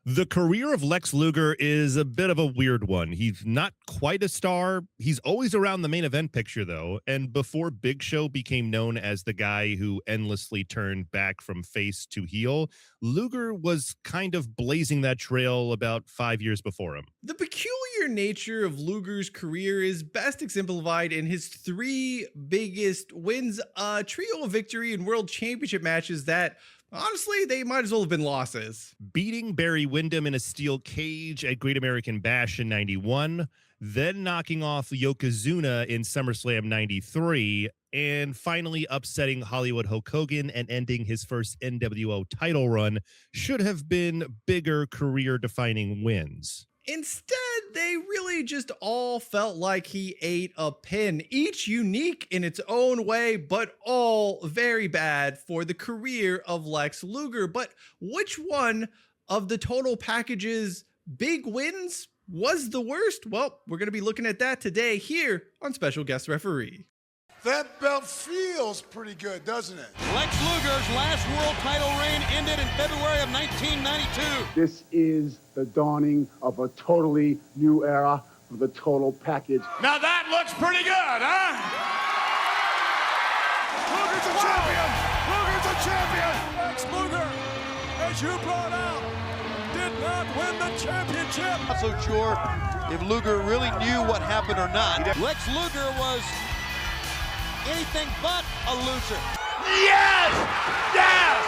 The career of Lex Luger is a bit of a weird one. He's not quite a star. He's always around the main event picture, though. And before Big Show became known as the guy who endlessly turned back from face to heel, Luger was kind of blazing that trail about 5 years before him. The peculiar nature of Luger's career is best exemplified in his three biggest wins, a trio of victory and world championship matches that honestly, they might as well have been losses. Beating Barry Windham in a steel cage at Great American Bash in 91, then knocking off Yokozuna in SummerSlam 93, and finally upsetting Hollywood Hulk Hogan and ending his first NWO title run should have been bigger career-defining wins. Instead, they really just all felt like he ate a pin, each unique in its own way, but all very bad for the career of Lex Luger. But which one of the total package's big wins was the worst? Well, we're going to be looking at that today here on Special Guest Referee. That belt feels pretty good, doesn't it? Lex Luger's last world title reign ended in February of 1992. This is the dawning of a totally new era of the total package. Now that looks pretty good, huh? Luger's a champion! Luger's a champion! Lex Luger, as you brought out, did not win the championship. Not so sure if Luger really knew what happened or not. Lex Luger was anything but a loser. Yes! Yes!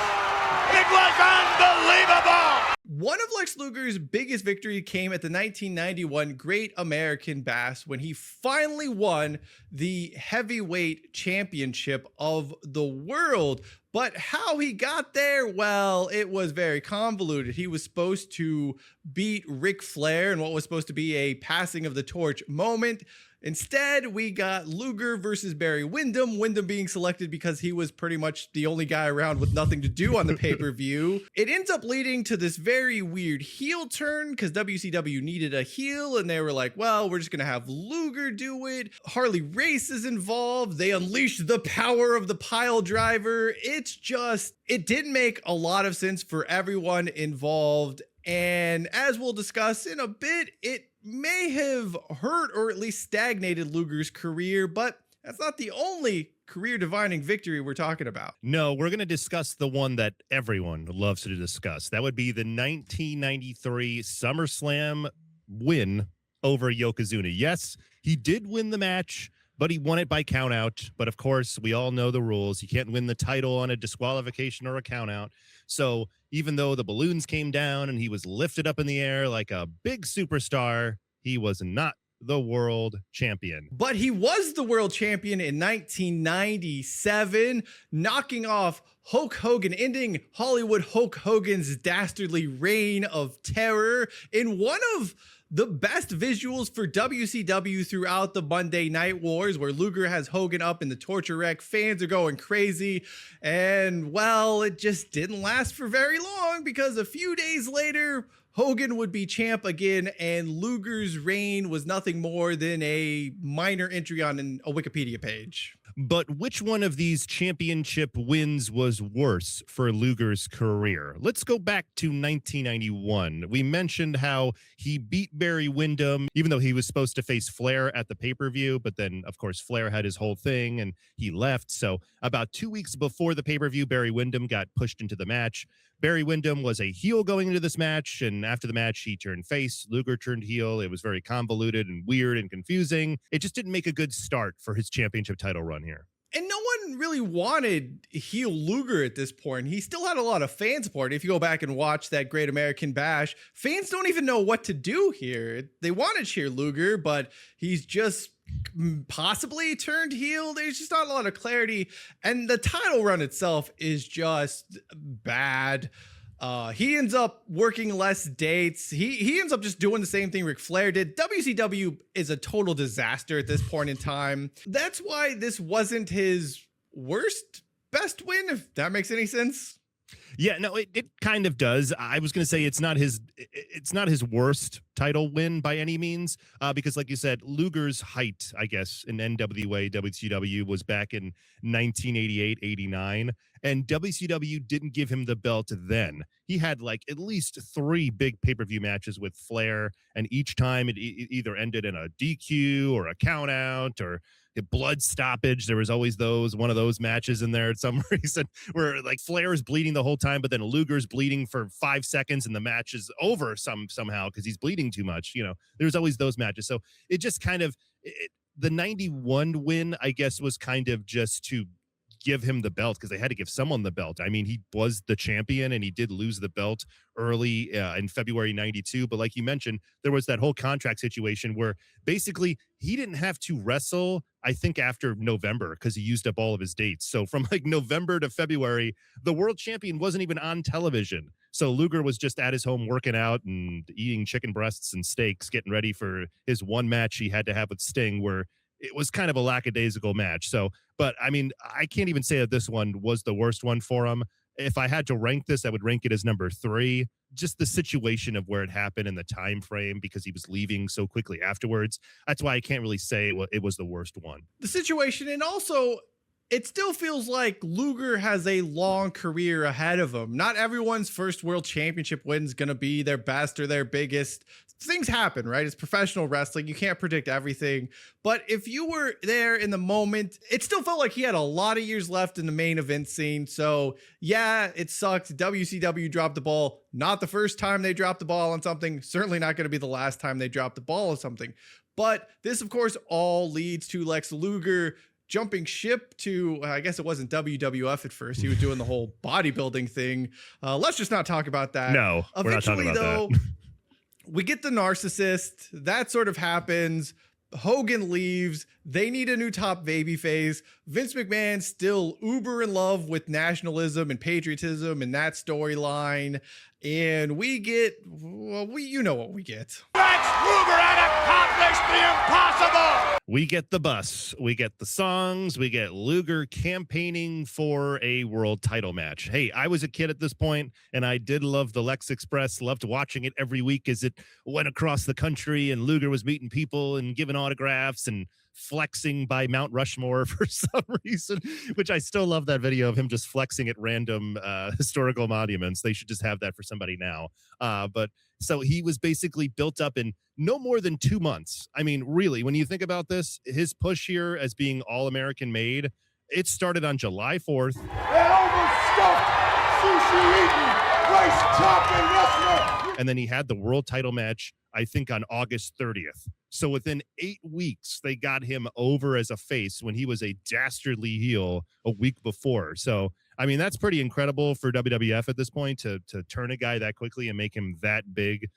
It was unbelievable! One of Lex Luger's biggest victory came at the 1991 Great American Bash when he finally won the heavyweight championship of the world. But how he got there, well, it was very convoluted. He was supposed to beat Ric Flair in what was supposed to be a passing of the torch moment. Instead, we got Luger versus Barry Windham, Windham being selected because he was pretty much the only guy around with nothing to do on the pay-per-view. It ends up leading to this very weird heel turn because WCW needed a heel and they were like, well, we're just going to have Luger do it. Harley Race is involved. They unleashed the power of the pile driver. It didn't make a lot of sense for everyone involved. And as we'll discuss in a bit, it may have hurt or at least stagnated Luger's career, but that's not the only career-defining victory we're talking about. No, we're going to discuss the one that everyone loves to discuss. That would be the 1993 SummerSlam win over Yokozuna. Yes, he did win the match, but he won it by countout. But of course, we all know the rules. You can't win the title on a disqualification or a countout. So even though the balloons came down and he was lifted up in the air like a big superstar, he was not the world champion. But he was the world champion in 1997, knocking off Hulk Hogan, ending Hollywood Hulk Hogan's dastardly reign of terror in one of the best visuals for WCW throughout the Monday Night Wars, where Luger has Hogan up in the torture rack. Fans are going crazy. And, well, it just didn't last for very long because a few days later, Hogan would be champ again, and Luger's reign was nothing more than a minor entry on a Wikipedia page. But which one of these championship wins was worse for Luger's career? Let's go back to 1991. We mentioned how he beat Barry Windham, even though he was supposed to face Flair at the pay-per-view, but then, of course, Flair had his whole thing and he left. So about 2 weeks before the pay-per-view, Barry Windham got pushed into the match. Barry Windham was a heel going into this match, and after the match, he turned face. Luger turned heel. It was very convoluted and weird and confusing. It just didn't make a good start for his championship title run here. And no one really wanted heel Luger at this point. He still had a lot of fan support. If you go back and watch that Great American Bash, fans don't even know what to do here. They want to cheer Luger, but he's just possibly turned heel. There's just not a lot of clarity. And the title run itself is just bad. He ends up working less dates. He ends up just doing the same thing Ric Flair did. WCW is a total disaster at this point in time. That's why this wasn't his best win, if that makes any sense. Yeah, no, it kind of does. I was going to say it's it's not his worst title win by any means, because like you said, Luger's height, I guess, in NWA, WCW was back in 1988, 89, and WCW didn't give him the belt then. He had like at least 3 big pay-per-view matches with Flair, and each time it either ended in a DQ or a count out or a blood stoppage. There was always one of those matches in there at some reason where like Flair is bleeding the whole time, but then Luger's bleeding for 5 seconds and the match is over somehow because he's bleeding too much. There's always those matches. So it just kind of the 91 win, I guess, was kind of just to give him the belt because they had to give someone the belt. I mean, he was the champion and he did lose the belt early in February 92. But like you mentioned, there was that whole contract situation where basically he didn't have to wrestle, I think, after November because he used up all of his dates. So from like November to February, the world champion wasn't even on television. So Luger was just at his home working out and eating chicken breasts and steaks, getting ready for his one match he had to have with Sting, where it was kind of a lackadaisical match. So, but I mean, I can't even say that this one was the worst one for him. If I had to rank this, I would rank it as number 3. Just the situation of where it happened and the time frame, because he was leaving so quickly afterwards. That's why I can't really say it was the worst one. The situation, and also it still feels like Luger has a long career ahead of him. Not everyone's first world championship win is going to be their best or their biggest. Things happen, right? It's professional wrestling. You can't predict everything. But if you were there in the moment, it still felt like he had a lot of years left in the main event scene. So yeah, it sucked. WCW dropped the ball. Not the first time they dropped the ball on something. Certainly not going to be the last time they dropped the ball on something. But this, of course, all leads to Lex Luger jumping ship to, I guess it wasn't WWF at first. He was doing the whole bodybuilding thing. Let's just not talk about that. No, we're not talking about that. We get the narcissist. That sort of happens. Hogan leaves. They need a new top babyface. Vince McMahon still uber in love with nationalism and patriotism and that storyline. And we get, well, you know what we get. Lex Luger had accomplished the impossible. We get the bus, we get the songs, we get Luger campaigning for a world title match. Hey, I was a kid at this point, and I did love the Lex Express, loved watching it every week as it went across the country, and Luger was meeting people and giving autographs and flexing by Mount Rushmore for some reason, which I still love that video of him just flexing at random historical monuments. They should just have that for somebody now. But so he was basically built up in no more than 2 months. I mean, really, when you think about this, his push here as being all-American made, it started on July 4th. An overstuffed, sushi-eating, rice-chopping wrestler. And then he had the world title match, I think, on August 30th. So within 8 weeks, they got him over as a face when he was a dastardly heel a week before. So, I mean, that's pretty incredible for WWF at this point to turn a guy that quickly and make him that big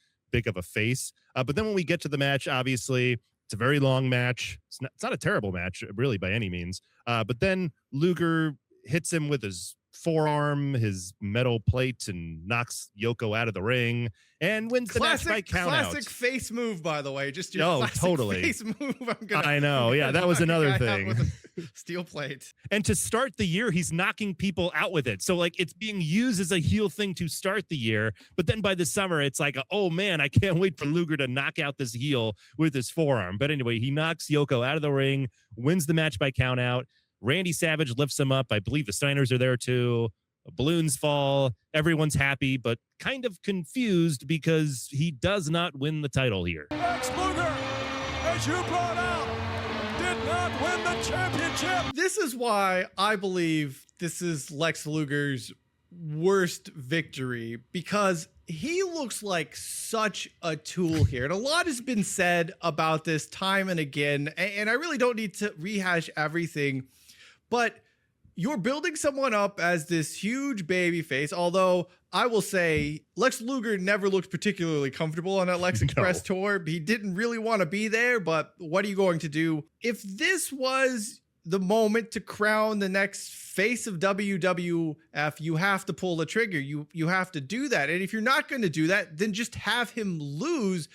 of a face. But then when we get to the match, obviously, it's a very long match. It's not a terrible match, really, by any means. But then Luger hits him with his forearm, his metal plate, and knocks Yoko out of the ring and wins the match by count out. Classic face move, by the way. Just your classic face move. I know. Yeah, that was another thing. Steel plate. And to start the year, he's knocking people out with it. So like it's being used as a heel thing to start the year. But then by the summer, it's like, oh man, I can't wait for Luger to knock out this heel with his forearm. But anyway, he knocks Yoko out of the ring, wins the match by count out. Randy Savage lifts him up. I believe the Steiners are there too. Balloons fall. Everyone's happy, but kind of confused because he does not win the title here. Lex Luger, as you brought out, did not win the championship. This is why I believe this is Lex Luger's worst victory, because he looks like such a tool here. And a lot has been said about this time and again, and I really don't need to rehash everything, but you're building someone up as this huge baby face, although I will say Lex Luger never looked particularly comfortable on that Lex Express tour. He didn't really want to be there, but what are you going to do? If this was the moment to crown the next face of WWF, you have to pull the trigger. You have to do that. And if you're not going to do that, then just have him lose,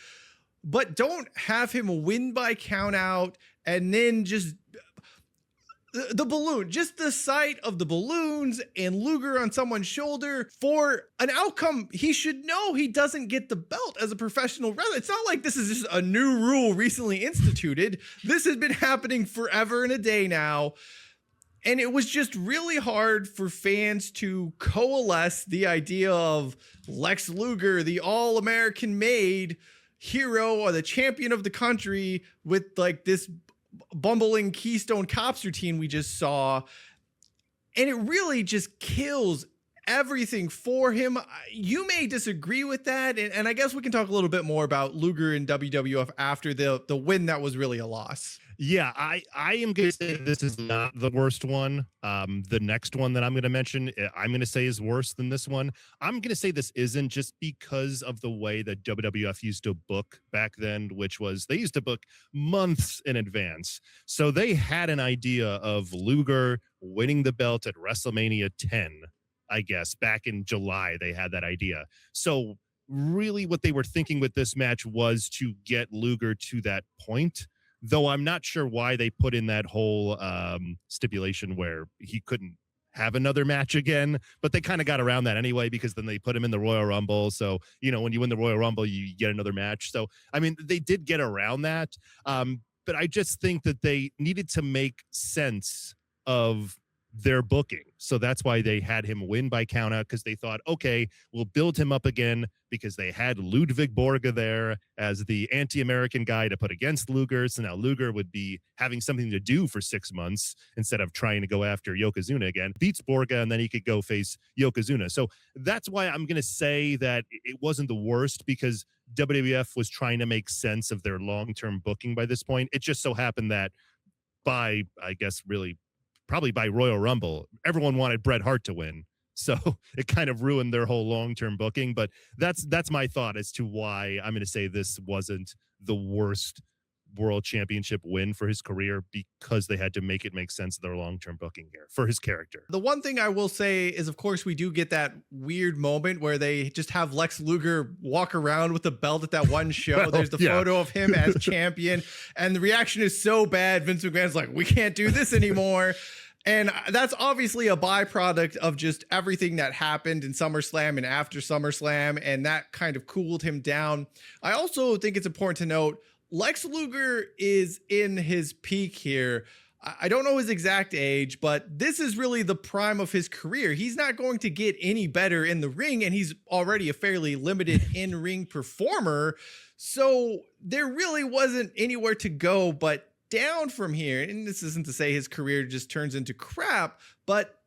but don't have him win by count out and then just The balloon, just the sight of the balloons and Luger on someone's shoulder for an outcome he should know he doesn't get the belt as a professional wrestler. It's not like this is just a new rule recently instituted. This has been happening forever and a day now. And it was just really hard for fans to coalesce the idea of Lex Luger, the all-American made hero or the champion of the country, with like this bumbling Keystone Cops routine we just saw. And it really just kills everything for him. You may disagree with that. And I guess we can talk a little bit more about Luger in WWF after the win that was really a loss. Yeah, I am going to say this is not the worst one. The next one that I'm going to mention, I'm going to say is worse than this one. I'm going to say this isn't, just because of the way that WWF used to book back then, which was they used to book months in advance. So they had an idea of Luger winning the belt at WrestleMania 10, I guess, back in July. They had that idea. So really what they were thinking with this match was to get Luger to that point. Though I'm not sure why they put in that whole stipulation where he couldn't have another match again, but they kind of got around that anyway, because then they put him in the Royal Rumble. So, you know, when you win the Royal Rumble, you get another match. So, I mean, they did get around that. But I just think that they needed to make sense of their booking. So that's why they had him win by countout, because they thought, okay, we'll build him up again, because they had Ludwig Borga there as the anti-American guy to put against Luger. So now Luger would be having something to do for 6 months instead of trying to go after Yokozuna again. Beats Borga, and then he could go face Yokozuna. So that's why I'm going to say that it wasn't the worst, because WWF was trying to make sense of their long-term booking by this point. It just so happened that by, I guess, really probably by Royal Rumble, everyone wanted Bret Hart to win. So it kind of ruined their whole long-term booking. But that's my thought as to why I'm going to say this wasn't the worst world championship win for his career, because they had to make it make sense of their long-term booking here for his character. The one thing I will say is, of course, we do get that weird moment where they just have Lex Luger walk around with the belt at that one show. Well, there's the photo of him as champion, and the reaction is so bad. Vince McMahon's like, we can't do this anymore. And that's obviously a byproduct of just everything that happened in SummerSlam and after SummerSlam, and that kind of cooled him down. I also think it's important to note Lex Luger is in his peak here. I don't know his exact age, but this is really the prime of his career. He's not going to get any better in the ring, and he's already a fairly limited in-ring performer. So there really wasn't anywhere to go but down from here. And this isn't to say his career just turns into crap, but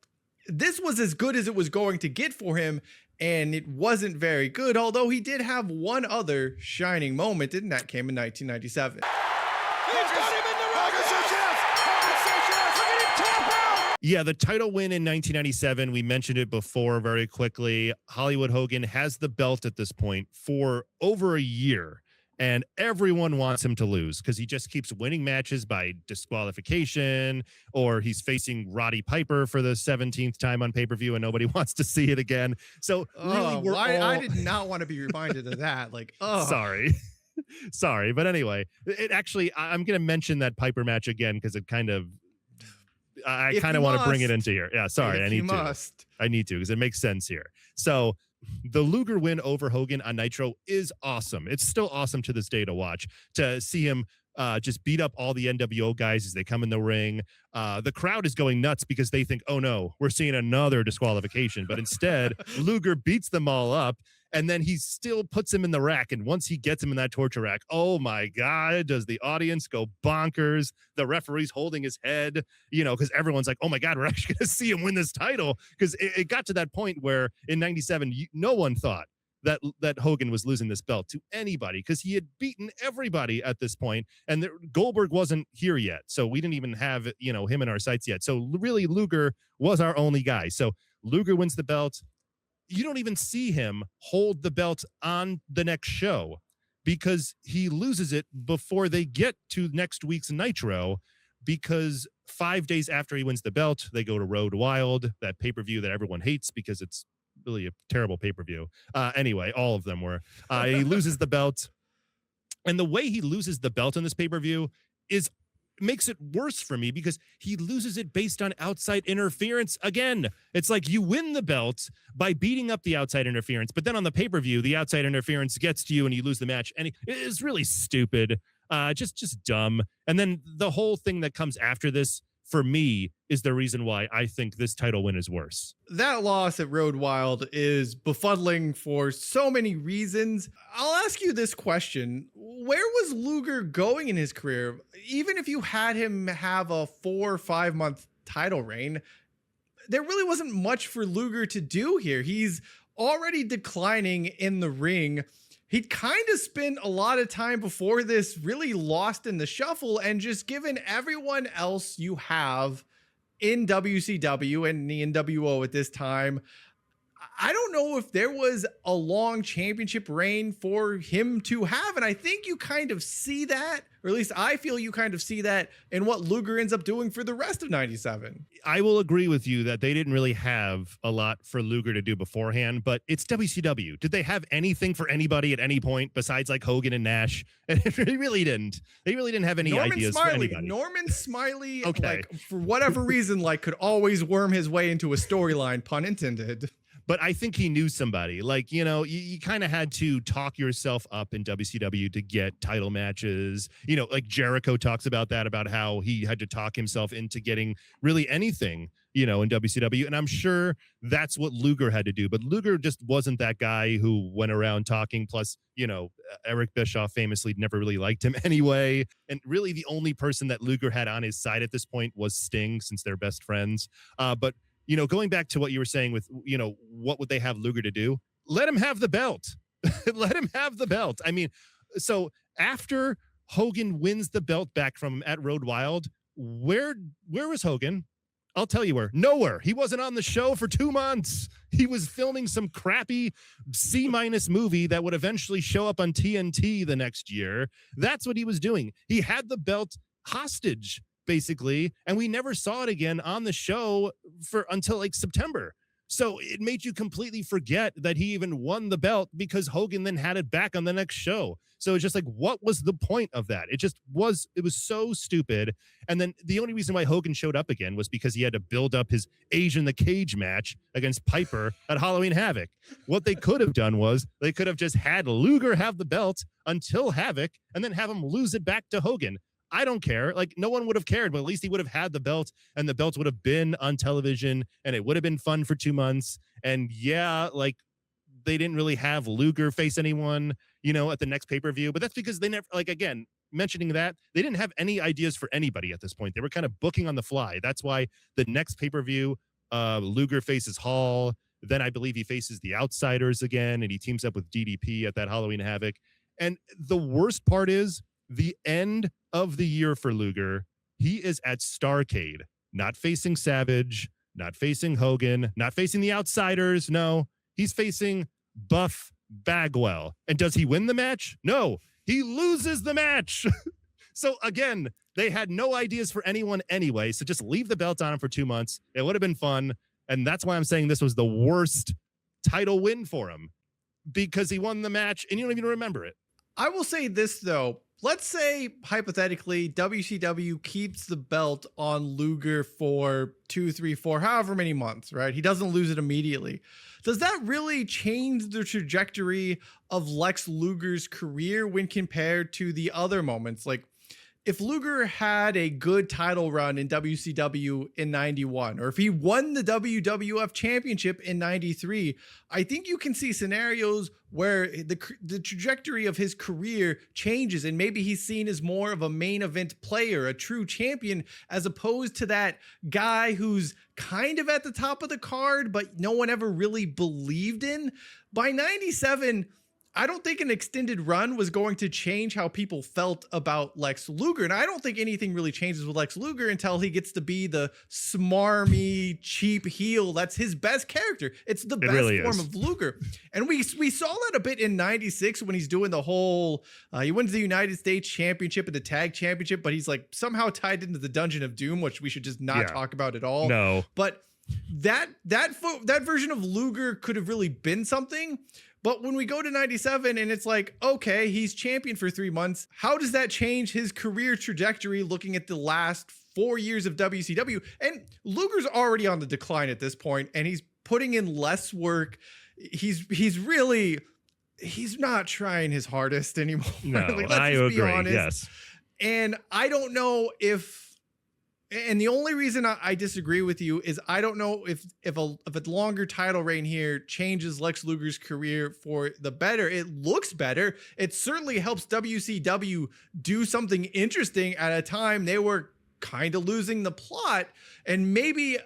this was as good as it was going to get for him, and it wasn't very good, although he did have one other shining moment, and that came in 1997. Yeah, the title win in 1997, we mentioned it before very quickly. Hollywood Hogan has the belt at this point for over a year, and everyone wants him to lose because he just keeps winning matches by disqualification, or he's facing Roddy Piper for the 17th time on pay-per-view and nobody wants to see it again. So really, I did not want to be reminded of that. Like, sorry. But anyway, it actually, I'm going to mention that Piper match again because it kind of, I kind of want to bring it into here. Yeah, sorry. I need to because it makes sense here. So the Luger win over Hogan on Nitro is awesome. It's still awesome to this day to watch, to see him just beat up all the NWO guys as they come in the ring. The crowd is going nuts because they think, oh no, we're seeing another disqualification. But instead, Luger beats them all up, and then he still puts him in the rack. And once he gets him in that torture rack, oh my God, does the audience go bonkers? The referee's holding his head, because everyone's like, oh my God, we're actually going to see him win this title. Because it got to that point where in 97, no one thought that Hogan was losing this belt to anybody because he had beaten everybody at this point, and Goldberg wasn't here yet. So we didn't even have, him in our sights yet. So really Luger was our only guy. So Luger wins the belt. You don't even see him hold the belt on the next show because he loses it before they get to next week's Nitro, because 5 days after he wins the belt, they go to Road Wild, that pay-per-view that everyone hates because it's really a terrible pay-per-view. Anyway, all of them were. He loses the belt. And the way he loses the belt in this pay-per-view is makes it worse for me because he loses it based on outside interference again. It's like you win the belt by beating up the outside interference, but then on the pay-per-view, the outside interference gets to you and you lose the match. And it's really stupid, just dumb. And then the whole thing that comes after this, for me, is the reason why I think this title win is worse. That loss at Road Wild is befuddling for so many reasons. I'll ask you this question. Where was Luger going in his career? Even if you had him have a 4 or 5 month title reign, there really wasn't much for Luger to do here. He's already declining in the ring. He'd kind of spent a lot of time before this really lost in the shuffle, and just given everyone else you have in WCW and the NWO at this time, I don't know if there was a long championship reign for him to have. And I think you kind of see that, or at least I feel you kind of see that in what Luger ends up doing for the rest of 97. I will agree with you that they didn't really have a lot for Luger to do beforehand, but it's WCW. Did they have anything for anybody at any point besides like Hogan and Nash? And they really didn't. They really didn't have any ideas for anybody. Norman Smiley, Okay. like, for whatever reason, like, could always worm his way into a storyline, pun intended. But I think he knew somebody. Like, you know, you kind of had to talk yourself up in WCW to get title matches. You know, like Jericho talks about that, about how he had to talk himself into getting really anything, you know, in WCW. And I'm sure that's what Luger had to do. But Luger just wasn't that guy who went around talking. Plus, you know, Eric Bischoff famously never really liked him anyway. And really the only person that Luger had on his side at this point was Sting, since they're best friends. But you know, going back to what you were saying with, you know, what would they have Luger to do? Let him have the belt. Let him have the belt. I mean, so after Hogan wins the belt back from him at Road Wild, where was Hogan? I'll tell you where. Nowhere. He wasn't on the show for 2 months. He was filming some crappy C- movie that would eventually show up on TNT the next year. That's what he was doing. He had the belt hostage, basically, and we never saw it again on the show until like September. So it made you completely forget that he even won the belt, because Hogan then had it back on the next show. So it's just like, what was the point of that? It was so stupid. And then the only reason why Hogan showed up again was because he had to build up his Age in the Cage match against Piper at Halloween Havoc. What they could have done was they could have just had Luger have the belt until Havoc and then have him lose it back to Hogan. I don't care. Like, no one would have cared, but at least he would have had the belt, and the belt would have been on television, and it would have been fun for 2 months. And yeah, like, they didn't really have Luger face anyone, you know, at the next pay-per-view, but that's because they never, like, again, mentioning that, they didn't have any ideas for anybody at this point. They were kind of booking on the fly. That's why the next pay-per-view, Luger faces Hall. Then I believe he faces the Outsiders again, and he teams up with DDP at that Halloween Havoc. And the worst part is, the end of the year for Luger, he is at Starrcade, not facing Savage, not facing Hogan, not facing the Outsiders. No, he's facing Buff Bagwell. And does he win the match? No, he loses the match. So again, they had no ideas for anyone anyway. So just leave the belt on him for 2 months. It would have been fun. And that's why I'm saying this was the worst title win for him, because he won the match and you don't even remember it. I will say this, though. Let's say, hypothetically, WCW keeps the belt on Luger for 2, 3, 4, however many months, right? He doesn't lose it immediately. Does that really change the trajectory of Lex Luger's career when compared to the other moments? Like, if Luger had a good title run in WCW in 91, or if he won the WWF championship in 93, I think you can see scenarios where the trajectory of his career changes, and maybe he's seen as more of a main event player, a true champion, as opposed to that guy who's kind of at the top of the card, but no one ever really believed in. By 97, I don't think an extended run was going to change how people felt about Lex Luger. And I don't think anything really changes with Lex Luger until he gets to be the smarmy, cheap heel. That's his best character. It's the best really form is. of Luger. And we saw that a bit in 96 when he's doing the whole, he wins the United States Championship and the Tag Championship, but he's like somehow tied into the Dungeon of Doom, which we should just not talk about at all. No. But that version of Luger could have really been something. But when we go to 97 and it's like, okay, he's champion for 3 months. How does that change his career trajectory looking at the last 4 years of WCW? And Luger's already on the decline at this point, and he's putting in less work. He's not trying his hardest anymore. No, like, I agree. be honest. Yes. And I don't know and the only reason I disagree with you is I don't know if a longer title reign here changes Lex Luger's career for the better. It looks better. It certainly helps WCW do something interesting at a time they were kind of losing the plot. And maybe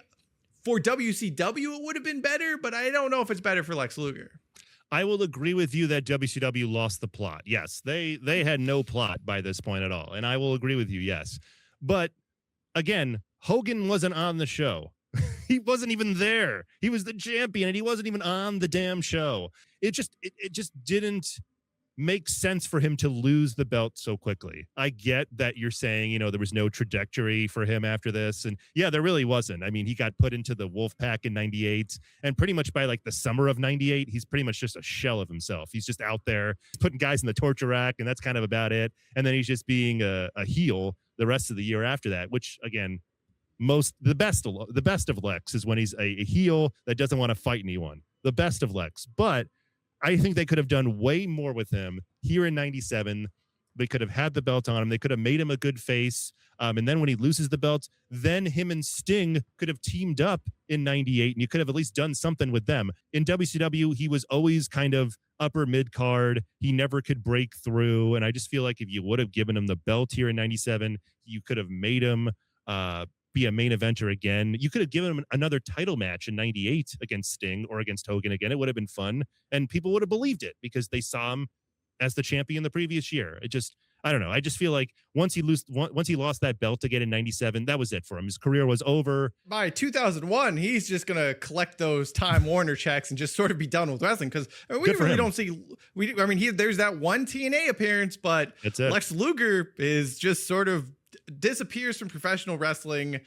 for WCW, it would have been better, but I don't know if it's better for Lex Luger. I will agree with you that WCW lost the plot. Yes, they had no plot by this point at all. And I will agree with you, yes. But again, Hogan wasn't on the show. He wasn't even there. He was the champion and he wasn't even on the damn show. It just didn't make sense for him to lose the belt so quickly. I get that you're saying, there was no trajectory for him after this. And yeah, there really wasn't. I mean, he got put into the Wolfpack in 98, and pretty much by like the summer of 98, he's pretty much just a shell of himself. He's just out there putting guys in the torture rack, and that's kind of about it. And then he's just being a heel the rest of the year after that, which again, the best of Lex is when he's a heel that doesn't want to fight anyone. The best of Lex. But I think they could have done way more with him here in 97. They could have had the belt on him. They could have made him a good face. And then when he loses the belt, then him and Sting could have teamed up in 98, and you could have at least done something with them. In WCW, he was always kind of upper mid-card. He never could break through. And I just feel like if you would have given him the belt here in 97, you could have made him be a main eventer again. You could have given him another title match in 98 against Sting or against Hogan again. It would have been fun, and people would have believed it because they saw him as the champion the previous year. I don't know. I just feel like once he lost that belt again in 97, that was it for him. His career was over. By 2001, he's just going to collect those Time Warner checks and just sort of be done with wrestling, because we really don't see. There's that one TNA appearance, but Lex Luger is just sort of disappears from professional wrestling.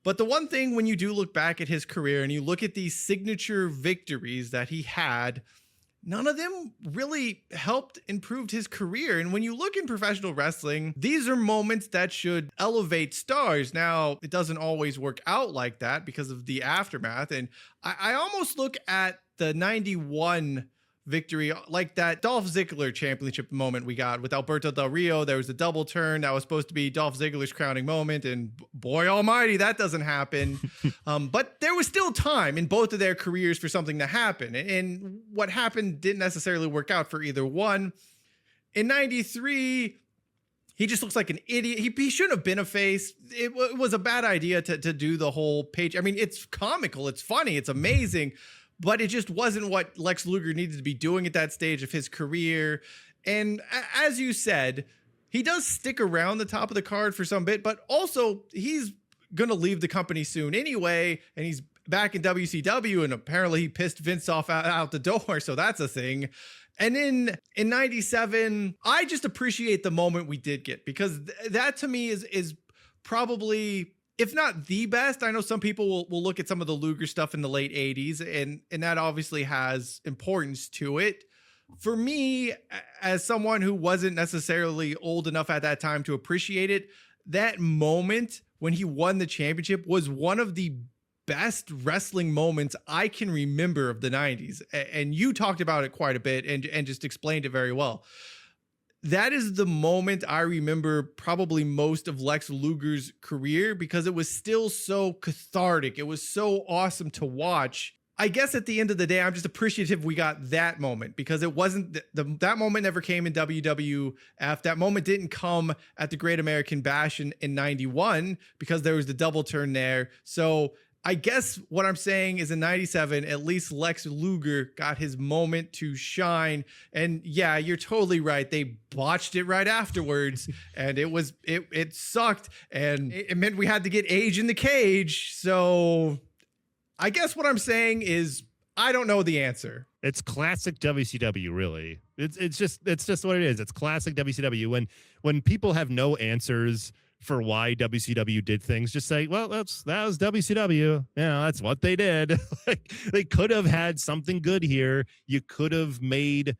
But the one thing, when you do look back at his career and you look at these signature victories that he had, none of them really helped improve his career. And when you look in professional wrestling, these are moments that should elevate stars. Now, it doesn't always work out like that because of the aftermath. And I almost look at the 91 victory like that Dolph Ziggler championship moment we got with Alberto Del Rio. There was a double turn that was supposed to be Dolph Ziggler's crowning moment, and boy almighty, that doesn't happen. But there was still time in both of their careers for something to happen, and what happened didn't necessarily work out for either one. In 93, he just looks like an idiot. He shouldn't have been a face. It was a bad idea to do the whole page. I mean, it's comical, it's funny, it's amazing, but it just wasn't what Lex Luger needed to be doing at that stage of his career. And as you said, he does stick around the top of the card for some bit, but also he's going to leave the company soon anyway. And he's back in WCW, and apparently he pissed Vince off out the door. So that's a thing. And in 97, I just appreciate the moment we did get, because that to me is probably, if not the best. I know some people will look at some of the Luger stuff in the late 80s, and that obviously has importance to it. For me, as someone who wasn't necessarily old enough at that time to appreciate it, that moment when he won the championship was one of the best wrestling moments I can remember of the 90s. And you talked about it quite a bit and just explained it very well. That is the moment I remember probably most of Lex Luger's career, because it was still so cathartic. It was so awesome to watch. I guess at the end of the day, I'm just appreciative we got that moment, because it wasn't that moment never came in WWF. That moment didn't come at the Great American Bash in 91, because there was the double turn there. So I guess what I'm saying is in 97, at least Lex Luger got his moment to shine. And yeah, you're totally right. They botched it right afterwards, and it sucked, and it meant we had to get Age in the cage. So I guess what I'm saying is I don't know the answer. It's classic WCW, really. It's just what it is. It's classic WCW. When people have no answers for why WCW did things. Just say, well, that was WCW. That's what they did. Like, they could have had something good here. They could have made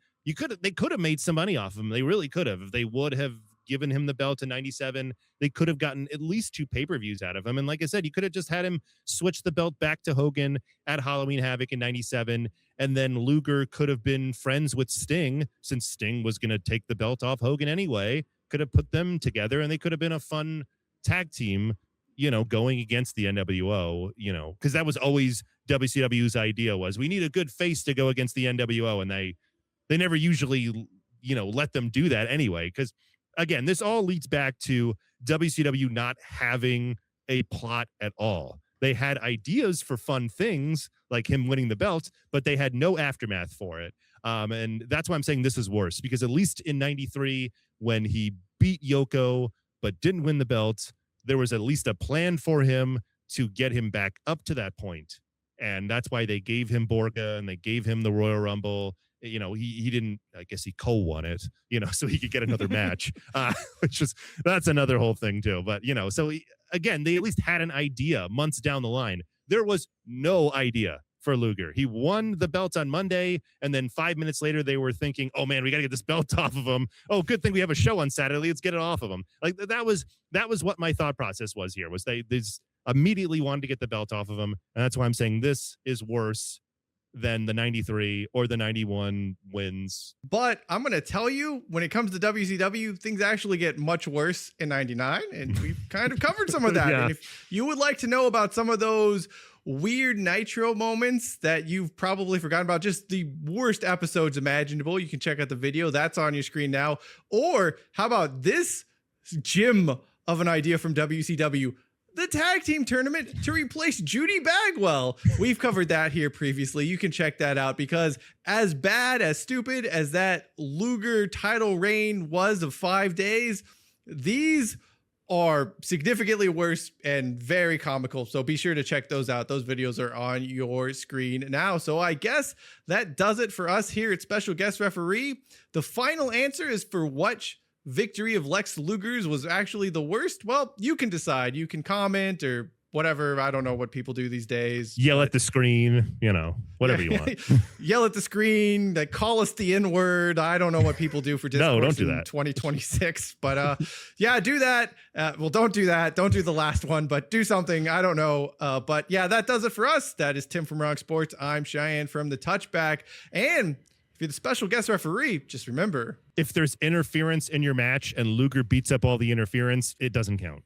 some money off of him. They really could have. If they would have given him the belt in 97, they could have gotten at least 2 pay-per-views out of him. And like I said, you could have just had him switch the belt back to Hogan at Halloween Havoc in 97. And then Luger could have been friends with Sting, since Sting was going to take the belt off Hogan anyway. Could have put them together, and they could have been a fun tag team, going against the NWO, because that was always WCW's idea, was we need a good face to go against the NWO. And they never usually, let them do that anyway. Because again, this all leads back to WCW not having a plot at all. They had ideas for fun things like him winning the belt, but they had no aftermath for it. And that's why I'm saying this is worse, because at least in 93, when he beat Yoko but didn't win the belt, there was at least a plan for him to get him back up to that point. And that's why they gave him Borga and they gave him the Royal Rumble. He didn't, I guess he co-won it, so he could get another match, that's another whole thing too. But, so again, they at least had an idea months down the line. There was no idea for Luger. He won the belt on Monday, and then 5 minutes later, they were thinking, oh man, we got to get this belt off of him. Oh, good thing we have a show on Saturday. Let's get it off of him. Like that was what my thought process was here, was they immediately wanted to get the belt off of him. And that's why I'm saying this is worse than the 93 or the 91 wins. But I'm going to tell you, when it comes to WCW, things actually get much worse in 99. And we've kind of covered some of that. Yeah. And if you would like to know about some of those weird Nitro moments that you've probably forgotten about, just the worst episodes imaginable, you can check out the video. That's on your screen now. Or how about this gem of an idea from WCW? The tag team tournament to replace Judy Bagwell. We've covered that here previously. You can check that out, because as bad, as stupid as that Luger title reign was of 5 days, these are significantly worse and very comical. So be sure to check those out. Those videos are on your screen now. So I guess that does it for us here at Special Guest Referee. The final answer is for which victory of Lex Luger's was actually the worst. Well, you can decide. You can comment or whatever. I don't know what people do these days. Yell at the screen, whatever you want. Yell at the screen, that call us the N-word. I don't know what people do for discourse don't do in that. 2026. But yeah, do that. Well, don't do that. Don't do the last one, but do something. I don't know. But yeah, that does it for us. That is Tim from Wrong Sports. I'm Cheyenne from The Touchback. And if you're the special guest referee, just remember, if there's interference in your match and Luger beats up all the interference, it doesn't count.